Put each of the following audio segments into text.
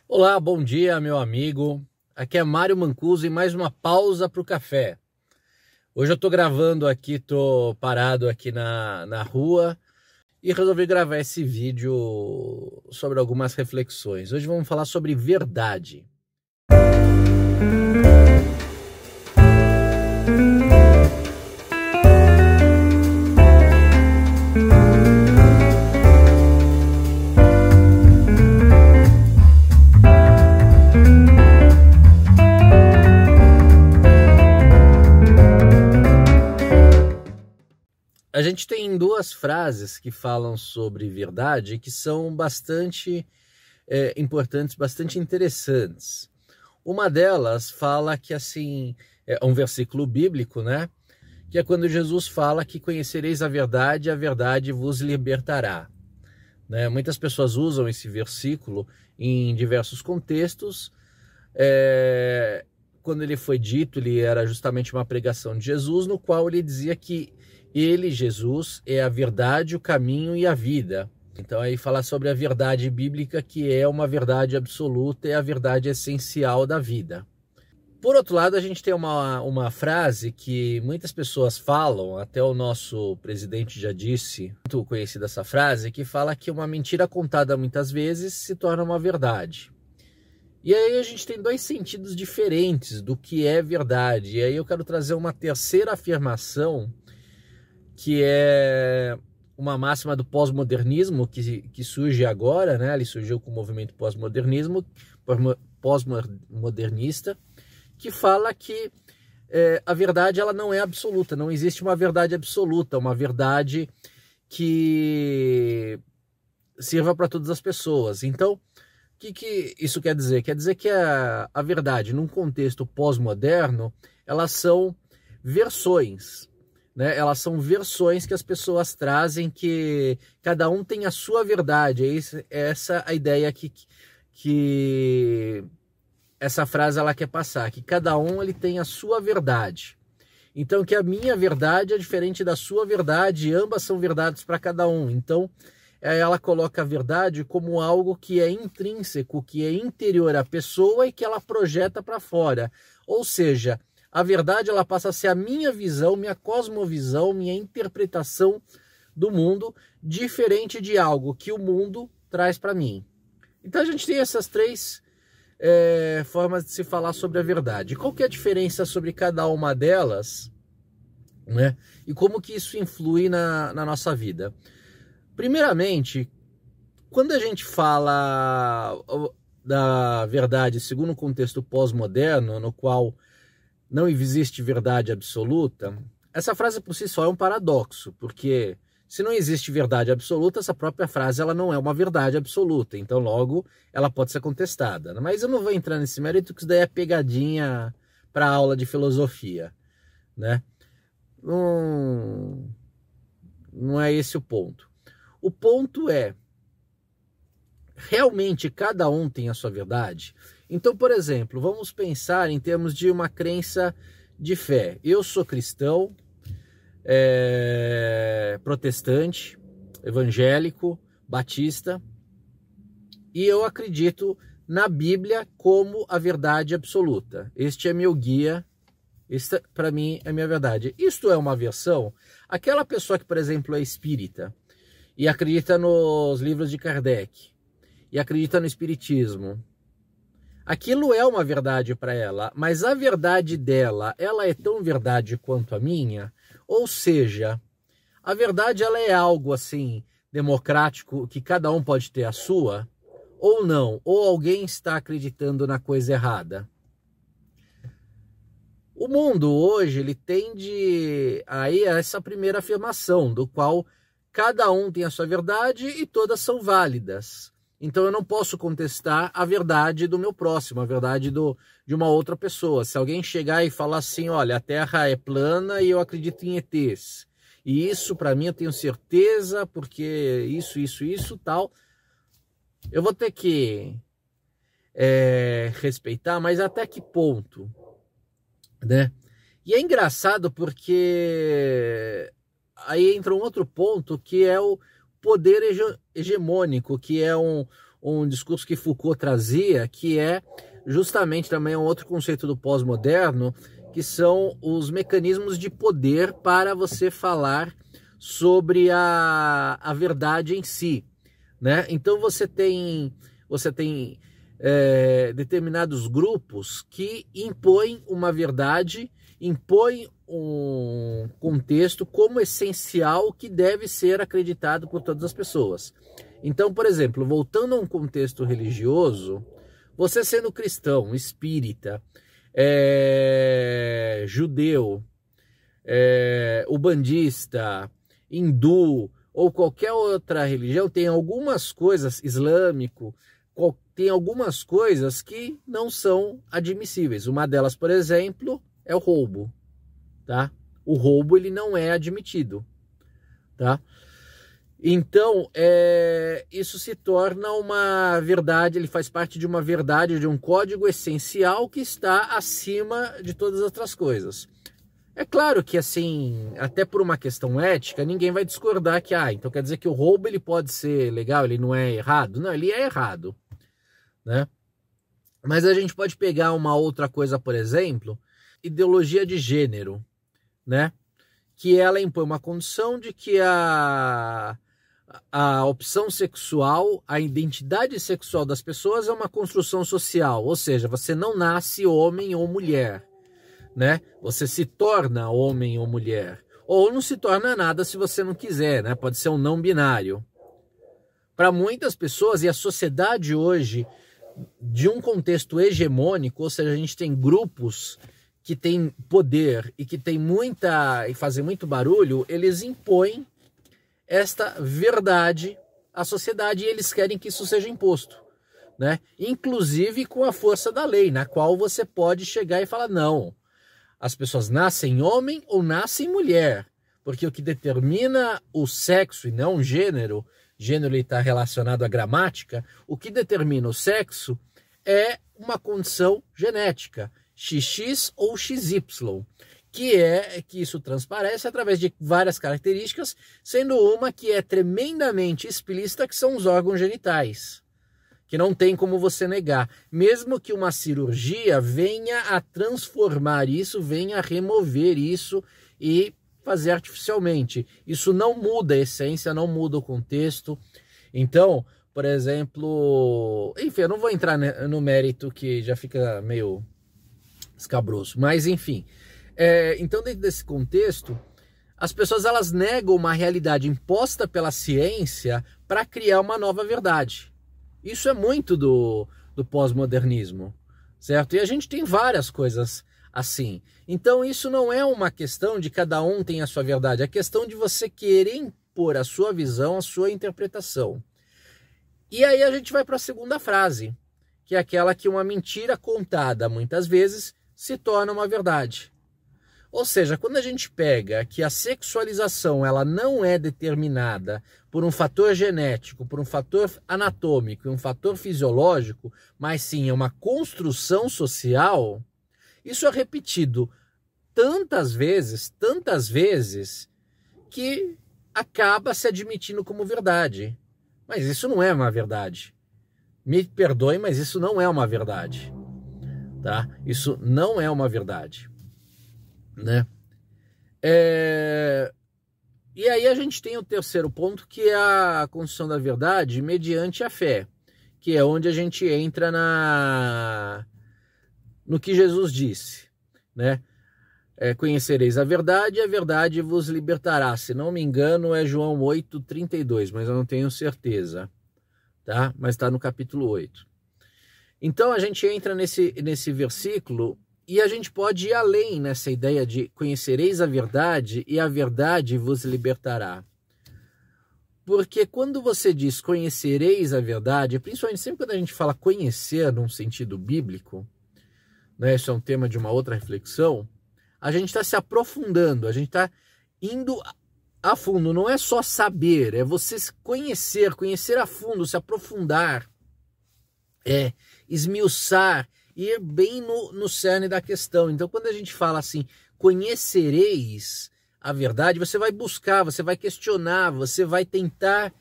Olá, bom dia, meu amigo. Aqui é Mário Mancuso e mais uma pausa para o café. Hoje eu estou gravando aqui, estou parado aqui na rua e resolvi gravar esse vídeo sobre algumas reflexões. Hoje vamos falar sobre verdade. A gente tem duas frases que falam sobre verdade que são bastante importantes, bastante interessantes. Uma delas fala que assim, é um versículo bíblico, né? Que é quando Jesus fala que conhecereis a verdade vos libertará. Né? Muitas pessoas usam esse versículo em diversos contextos. Quando ele foi dito, ele era justamente uma pregação de Jesus, no qual ele dizia que ele, Jesus, é a verdade, o caminho e a vida. Então aí fala sobre a verdade bíblica, que é uma verdade absoluta, é a verdade essencial da vida. Por outro lado, a gente tem uma frase que muitas pessoas falam, até o nosso presidente já disse, muito conhecida essa frase, que fala que uma mentira contada muitas vezes se torna uma verdade. E aí a gente tem dois sentidos diferentes do que é verdade. E aí eu quero trazer uma terceira afirmação, que é uma máxima do pós-modernismo que surge agora, né? Ele surgiu com o movimento pós-modernista, que fala que a verdade ela não é absoluta, não existe uma verdade absoluta, uma verdade que sirva para todas as pessoas. Então, o que isso quer dizer? Quer dizer que a verdade, num contexto pós-moderno, elas são versões, né? Elas são versões que as pessoas trazem, que cada um tem a sua verdade. É essa a ideia que essa frase ela quer passar, que cada um ele tem a sua verdade. Então que a minha verdade é diferente da sua verdade, e ambas são verdades para cada um. Então ela coloca a verdade como algo que é intrínseco, que é interior à pessoa e que ela projeta para fora. Ou seja, a verdade ela passa a ser a minha visão, minha cosmovisão, minha interpretação do mundo, diferente de algo que o mundo traz para mim. Então a gente tem essas três formas de se falar sobre a verdade. Qual que é a diferença sobre cada uma delas, né? E como que isso influi na nossa vida? Primeiramente, quando a gente fala da verdade segundo o contexto pós-moderno, no qual não existe verdade absoluta, essa frase por si só é um paradoxo, porque se não existe verdade absoluta, essa própria frase ela não é uma verdade absoluta, então logo ela pode ser contestada. Mas eu não vou entrar nesse mérito, que isso daí é pegadinha para aula de filosofia, né? Não é esse o ponto. O ponto é, realmente cada um tem a sua verdade? Então, por exemplo, vamos pensar em termos de uma crença de fé. Eu sou cristão, protestante, evangélico, batista, e eu acredito na Bíblia como a verdade absoluta. Este é meu guia, este para mim é minha verdade. Isto é uma versão. Aquela pessoa que, por exemplo, é espírita e acredita nos livros de Kardec e acredita no espiritismo, aquilo é uma verdade para ela, mas a verdade dela, ela é tão verdade quanto a minha? Ou seja, a verdade ela é algo assim democrático, que cada um pode ter a sua, ou não? Ou alguém está acreditando na coisa errada? O mundo hoje ele tende aí a essa primeira afirmação, do qual cada um tem a sua verdade e todas são válidas. Então eu não posso contestar a verdade do meu próximo, a verdade de uma outra pessoa. Se alguém chegar e falar assim, olha, a Terra é plana e eu acredito em ETs, e isso para mim eu tenho certeza, porque isso, tal, eu vou ter que respeitar, mas até que ponto, né? E é engraçado porque aí entra um outro ponto, que é o poder hegemônico, que é um discurso que Foucault trazia, que é justamente também um outro conceito do pós-moderno, que são os mecanismos de poder para você falar sobre a verdade em si, né? Então você tem determinados grupos que impõem uma verdade, impõem um contexto como essencial que deve ser acreditado por todas as pessoas. Então, por exemplo, voltando a um contexto religioso, você sendo cristão, espírita, judeu, ubandista, hindu ou qualquer outra religião, tem algumas coisas, islâmico, tem algumas coisas que não são admissíveis. Uma delas, por exemplo, é o roubo, tá? O roubo, ele não é admitido, tá? Então, isso se torna uma verdade, ele faz parte de uma verdade, de um código essencial que está acima de todas as outras coisas. É claro que, assim, até por uma questão ética, ninguém vai discordar que, então quer dizer que o roubo ele pode ser legal, ele não é errado? Não, ele é errado, né? Mas a gente pode pegar uma outra coisa, por exemplo, ideologia de gênero, né? Que ela impõe uma condição de que a opção sexual, a identidade sexual das pessoas é uma construção social, ou seja, você não nasce homem ou mulher, né? Você se torna homem ou mulher, ou não se torna nada se você não quiser, né? Pode ser um não binário. Para muitas pessoas, e a sociedade hoje, de um contexto hegemônico, ou seja, a gente tem grupos que têm poder e que tem e fazem muito barulho, eles impõem esta verdade à sociedade e eles querem que isso seja imposto, né? Inclusive com a força da lei, na qual você pode chegar e falar, não, as pessoas nascem homem ou nascem mulher, porque o que determina o sexo e não o gênero está relacionado à gramática, o que determina o sexo é uma condição genética, XX ou XY, que isso transparece através de várias características, sendo uma que é tremendamente explícita, que são os órgãos genitais, que não tem como você negar, mesmo que uma cirurgia venha a transformar isso, venha a remover isso e fazer artificialmente. Isso não muda a essência, não muda o contexto. Então, por exemplo, enfim, eu não vou entrar no mérito que já fica meio escabroso, mas enfim. Então, dentro desse contexto, as pessoas elas negam uma realidade imposta pela ciência para criar uma nova verdade. Isso é muito do pós-modernismo, certo? E a gente tem várias coisas assim. Então, isso não é uma questão de cada um tem a sua verdade, é questão de você querer impor a sua visão, a sua interpretação. E aí a gente vai para a segunda frase, que é aquela que uma mentira contada muitas vezes se torna uma verdade. Ou seja, quando a gente pega que a sexualização ela não é determinada por um fator genético, por um fator anatômico e um fator fisiológico, mas sim é uma construção social, isso é repetido tantas vezes, que acaba se admitindo como verdade. Mas isso não é uma verdade. Me perdoe, mas isso não é uma verdade. Tá? Isso não é uma verdade. Né? E aí a gente tem o terceiro ponto, que é a construção da verdade mediante a fé, que é onde a gente entra no que Jesus disse, né? Conhecereis a verdade vos libertará. Se não me engano é João 8:32, mas eu não tenho certeza, tá? Mas está no capítulo 8. Então a gente entra nesse versículo e a gente pode ir além nessa ideia de conhecereis a verdade e a verdade vos libertará. Porque quando você diz conhecereis a verdade, principalmente sempre quando a gente fala conhecer num sentido bíblico, né, isso é um tema de uma outra reflexão, a gente está se aprofundando, a gente está indo a fundo, não é só saber, é você conhecer a fundo, se aprofundar, esmiuçar, ir bem no cerne da questão. Então, quando a gente fala assim, conhecereis a verdade, você vai buscar, você vai questionar, você vai tentar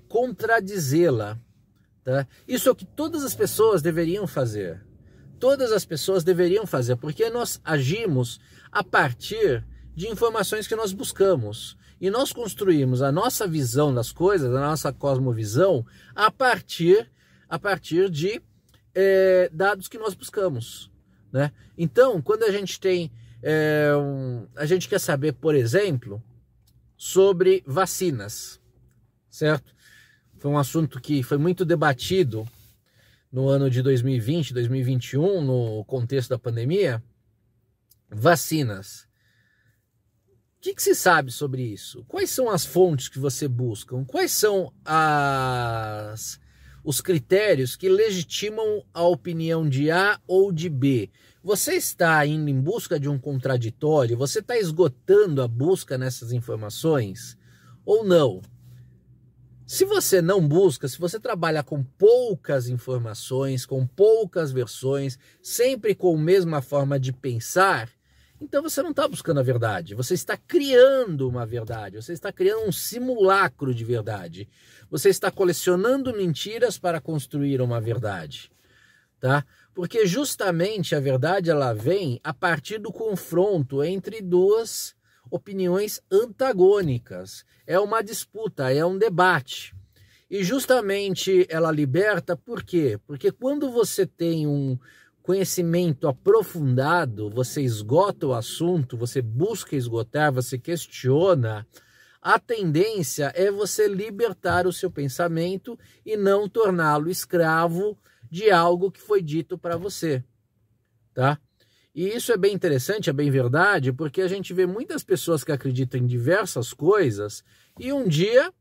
contradizê-la, tá? Isso é o que todas as pessoas deveriam fazer. Todas as pessoas deveriam fazer, porque nós agimos a partir de informações que nós buscamos. E nós construímos a nossa visão das coisas, a nossa cosmovisão, a partir de dados que nós buscamos, né? Então, quando a gente tem... a gente quer saber, por exemplo, sobre vacinas, certo? Foi um assunto que foi muito debatido no ano de 2020, 2021, no contexto da pandemia. Vacinas. O que se sabe sobre isso? Quais são as fontes que você busca? Quais são os critérios que legitimam a opinião de A ou de B? Você está indo em busca de um contraditório? Você está esgotando a busca nessas informações ou não? Se você não busca, se você trabalha com poucas informações, com poucas versões, sempre com a mesma forma de pensar, então você não está buscando a verdade, você está criando uma verdade, você está criando um simulacro de verdade, você está colecionando mentiras para construir uma verdade, tá? Porque justamente a verdade ela vem a partir do confronto entre duas opiniões antagônicas, é uma disputa, é um debate. E justamente ela liberta por quê? Porque quando você tem um conhecimento aprofundado, você esgota o assunto, você busca esgotar, você questiona, a tendência é você libertar o seu pensamento e não torná-lo escravo de algo que foi dito para você, tá? E isso é bem interessante, é bem verdade, porque a gente vê muitas pessoas que acreditam em diversas coisas e um dia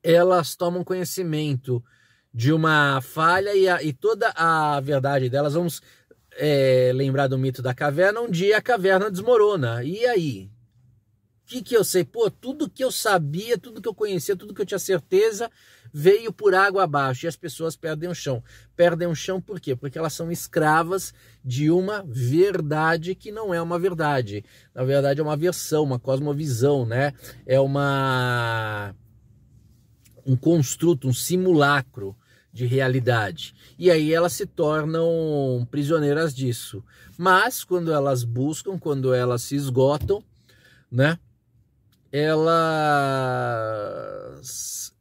elas tomam conhecimento de uma falha e toda a verdade delas, vamos lembrar do mito da caverna, um dia a caverna desmorona. E aí? O que eu sei? Pô, tudo que eu sabia, tudo que eu conhecia, tudo que eu tinha certeza, veio por água abaixo e as pessoas perdem o chão. Perdem o chão por quê? Porque elas são escravas de uma verdade que não é uma verdade. Na verdade é uma versão, uma cosmovisão, né? É um construto, um simulacro de realidade. E aí elas se tornam prisioneiras disso. Mas quando elas buscam, quando elas se esgotam, né? Elas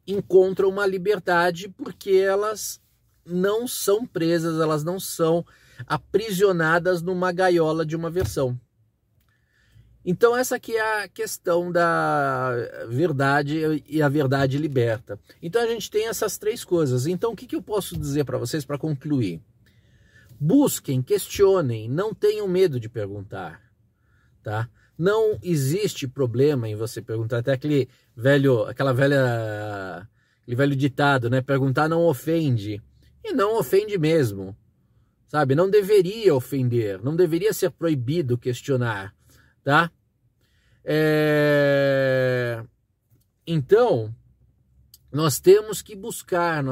encontram uma liberdade porque elas não são presas, elas não são aprisionadas numa gaiola de uma versão. Então essa aqui é a questão da verdade e a verdade liberta. Então a gente tem essas três coisas. Então o que eu posso dizer para vocês para concluir? Busquem, questionem, não tenham medo de perguntar, tá? Não existe problema em você perguntar, até aquele velho ditado, né? Perguntar não ofende. E não ofende mesmo, sabe? Não deveria ofender, não deveria ser proibido questionar, tá? Então, nós temos que buscar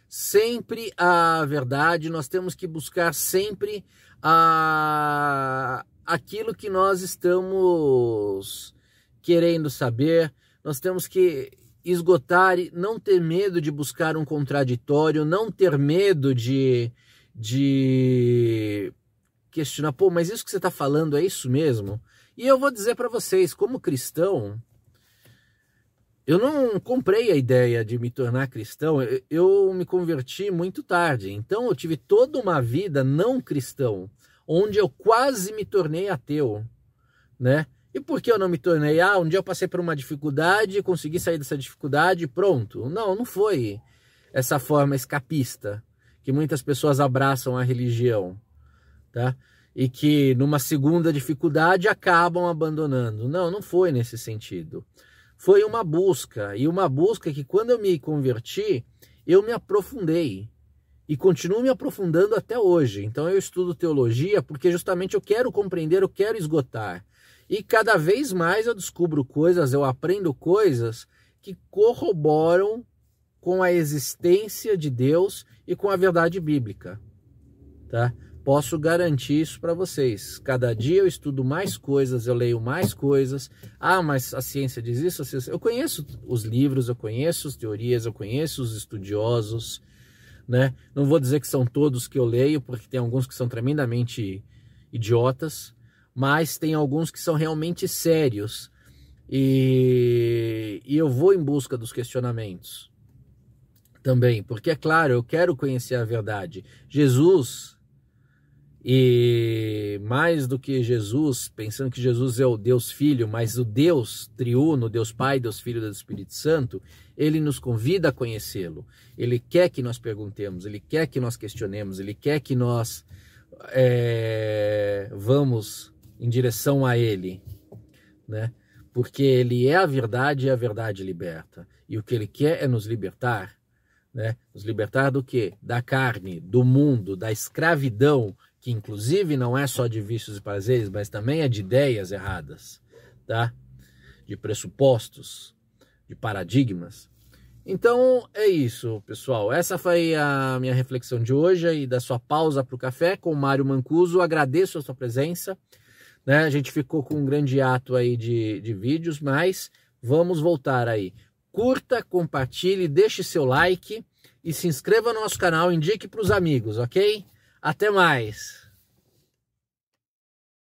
sempre a verdade, nós temos que buscar sempre aquilo que nós estamos querendo saber, nós temos que esgotar e não ter medo de buscar um contraditório, não ter medo de questionar, pô, mas isso que você está falando é isso mesmo? E eu vou dizer para vocês, como cristão, eu não comprei a ideia de me tornar cristão, eu me converti muito tarde, então eu tive toda uma vida não cristão, onde eu quase me tornei ateu, né? E por que eu não me tornei? Um dia eu passei por uma dificuldade, consegui sair dessa dificuldade e pronto. Não foi essa forma escapista que muitas pessoas abraçam a religião, tá? E que numa segunda dificuldade acabam abandonando. Não foi nesse sentido. Foi uma busca, e uma busca que quando eu me converti, eu me aprofundei. E continuo me aprofundando até hoje. Então eu estudo teologia porque justamente eu quero compreender, eu quero esgotar. E cada vez mais eu descubro coisas, eu aprendo coisas que corroboram com a existência de Deus e com a verdade bíblica, tá? posso garantir isso para vocês. Cada dia eu estudo mais coisas, eu leio mais coisas. Ah, mas a ciência diz isso? Eu conheço os livros, eu conheço as teorias, eu conheço os estudiosos, né? Não vou dizer que são todos que eu leio, porque tem alguns que são tremendamente idiotas, mas tem alguns que são realmente sérios. E eu vou em busca dos questionamentos também, porque é claro, eu quero conhecer a verdade. Jesus, e mais do que Jesus, pensando que Jesus é o Deus Filho, mas o Deus triuno, Deus Pai, Deus Filho e Deus Espírito Santo, ele nos convida a conhecê-lo. Ele quer que nós perguntemos, ele quer que nós questionemos, ele quer que nós vamos em direção a ele, né? Porque ele é a verdade e a verdade liberta. E o que ele quer é nos libertar, né? Nos libertar do quê? Da carne, do mundo, da escravidão, que inclusive não é só de vícios e prazeres, mas também é de ideias erradas, tá? De pressupostos, de paradigmas. Então é isso, pessoal. Essa foi a minha reflexão de hoje e da sua pausa para o café com o Mário Mancuso. Agradeço a sua presença, né? A gente ficou com um grande ato aí de vídeos, mas vamos voltar aí. Curta, compartilhe, deixe seu like e se inscreva no nosso canal, indique para os amigos, ok? Até mais!